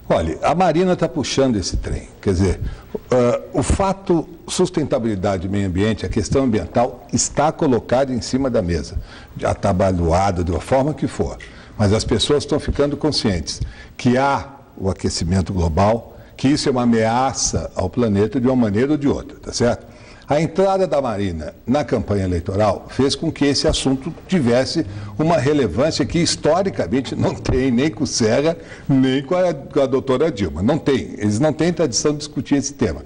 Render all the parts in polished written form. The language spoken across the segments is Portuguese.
Olha, a Marina está puxando esse trem. Quer dizer, o fato sustentabilidade e meio ambiente, a questão ambiental, está colocada em cima da mesa, atabalhoada de uma forma que for. Mas as pessoas estão ficando conscientes que há o aquecimento global, que isso é uma ameaça ao planeta de uma maneira ou de outra, tá certo? A entrada da Marina na campanha eleitoral fez com que esse assunto tivesse uma relevância que historicamente não tem nem com o Serra, nem com a doutora Dilma. Não tem, eles não têm tradição de discutir esse tema.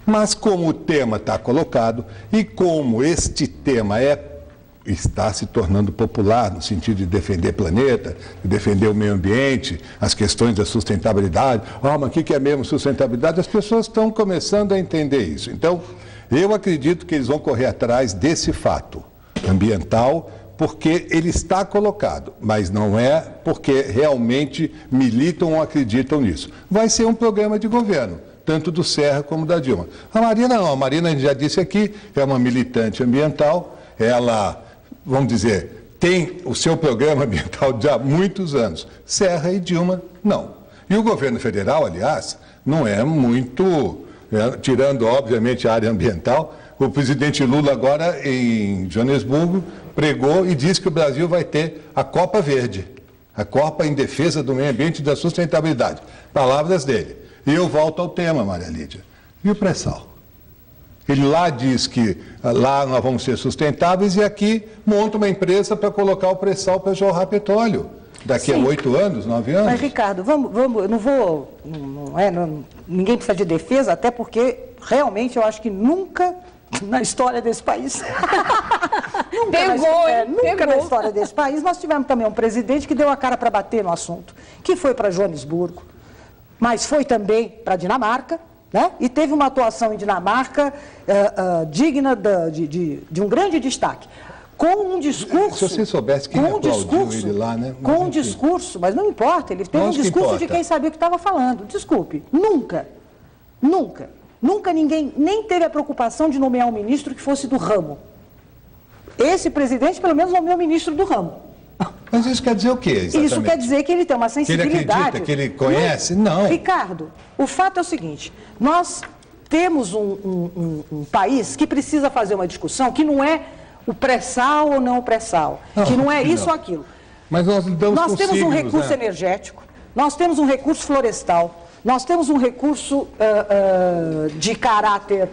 Mas como o tema está colocado e como este tema está se tornando popular no sentido de defender o planeta, de defender o meio ambiente, as questões da sustentabilidade. Mas o que é mesmo sustentabilidade? As pessoas estão começando a entender isso. Então, eu acredito que eles vão correr atrás desse fato ambiental, porque ele está colocado, mas não é porque realmente militam ou acreditam nisso. Vai ser um programa de governo, tanto do Serra como da Dilma. A Marina não, a Marina, a gente já disse aqui, é uma militante ambiental, ela, vamos dizer, tem o seu programa ambiental de há muitos anos. Serra e Dilma, não. E o governo federal, aliás, não é muito... tirando, obviamente, a área ambiental, o presidente Lula agora, em Joanesburgo, pregou e disse que o Brasil vai ter a Copa Verde, a Copa em defesa do meio ambiente e da sustentabilidade. Palavras dele. E eu volto ao tema, Maria Lídia. E o pré-sal? Ele lá diz que lá nós vamos ser sustentáveis e aqui monta uma empresa para colocar o pré-sal para jorrar petróleo. Daqui a 8 anos, 9 anos? Mas, Ricardo, vamos, eu não vou... ninguém precisa de defesa, até porque, realmente, eu acho que nunca na história desse país... nunca na história desse país, nós tivemos também um presidente que deu a cara para bater no assunto, que foi para Joanesburgo, mas foi também para a Dinamarca, né? E teve uma atuação em Dinamarca digna de um grande destaque. Com um discurso... Se você soubesse quem aplaudiu ele lá, né? Com um discurso, mas não importa, ele teve um discurso de quem sabia o que estava falando. Desculpe, nunca ninguém nem teve a preocupação de nomear um ministro que fosse do ramo. Esse presidente, pelo menos, nomeou um ministro do ramo. Mas isso quer dizer o quê, exatamente? Isso quer dizer que ele tem uma sensibilidade... Que ele acredita, que ele conhece? Não. Ricardo, o fato é o seguinte, nós temos um país que precisa fazer uma discussão que não é o pré-sal ou não o pré-sal, que não é isso ou aquilo. Mas nós temos um recurso energético, nós temos um recurso florestal, nós temos um recurso de caráter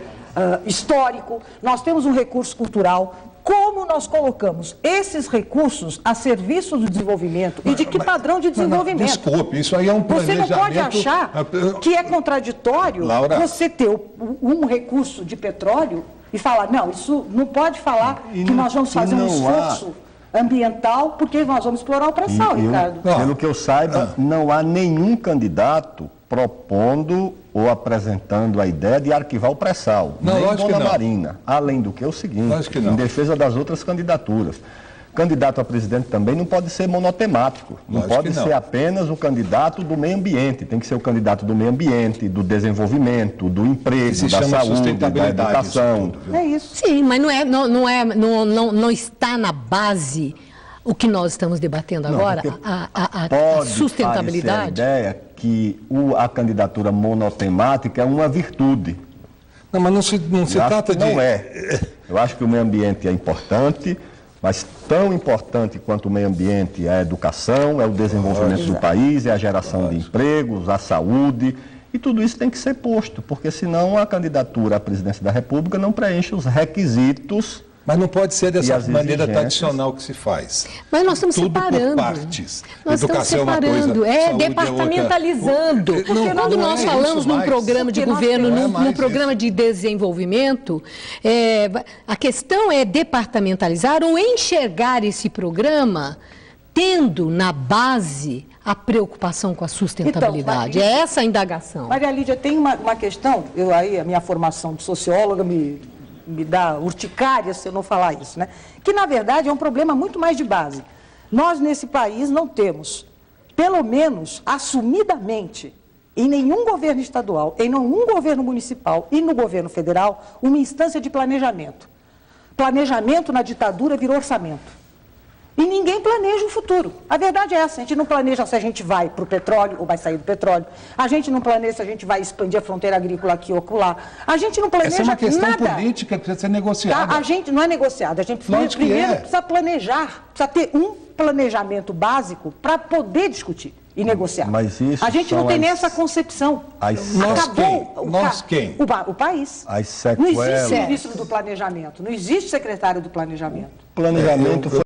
histórico, nós temos um recurso cultural. Como nós colocamos esses recursos a serviço do desenvolvimento e de que padrão de desenvolvimento? Desculpe, isso aí é um planejamento... Você não pode achar que é contraditório, Laura, você ter um recurso de petróleo e falar, não, isso não pode falar que nós vamos fazer um esforço ambiental porque nós vamos explorar o pré-sal, Ricardo. Pelo que eu saiba, não há nenhum candidato propondo ou apresentando a ideia de arquivar o pré-sal, nem Dona Marina. Além do que é o seguinte, em defesa das outras candidaturas. Candidato a presidente também não pode ser monotemático, não pode ser apenas o candidato do meio ambiente, tem que ser o candidato do meio ambiente, do desenvolvimento, do emprego, da saúde, da educação. É isso. Sim, mas não está na base o que nós estamos debatendo agora, a sustentabilidade. A ideia que a candidatura monotemática é uma virtude. Não, mas não se trata de... Não é. Eu acho que o meio ambiente é importante, mas tão importante quanto o meio ambiente é a educação, é o desenvolvimento do país, é a geração de empregos, a saúde, e tudo isso tem que ser posto, porque senão a candidatura à presidência da República não preenche os requisitos. Mas não pode ser dessa maneira tradicional que se faz. Mas nós estamos separando. Por partes. Nós estamos separando, departamentalizando. Porque quando nós falamos num programa de governo, num programa de desenvolvimento, a questão é departamentalizar ou enxergar esse programa tendo na base a preocupação com a sustentabilidade. Então, é essa a indagação. Maria Lídia, tem uma questão, a minha formação de socióloga me dá urticária se eu não falar isso, né? Que, na verdade, é um problema muito mais de base. Nós, nesse país, não temos, pelo menos, assumidamente, em nenhum governo estadual, em nenhum governo municipal e no governo federal, uma instância de planejamento. Planejamento na ditadura virou orçamento. E ninguém planeja o futuro. A verdade é essa, a gente não planeja se a gente vai para o petróleo ou vai sair do petróleo. A gente não planeja se a gente vai expandir a fronteira agrícola aqui ou acolá. A gente não planeja nada. Essa é uma questão política que precisa ser negociada. Tá? A gente não é negociada, a gente primeiro precisa planejar, precisa ter um planejamento básico para poder discutir e negociar. Mas isso a gente não tem nem essa concepção. Nós quem? O país. As sequelas. Não existe ministro do planejamento, não existe secretário do planejamento. Planejamento foi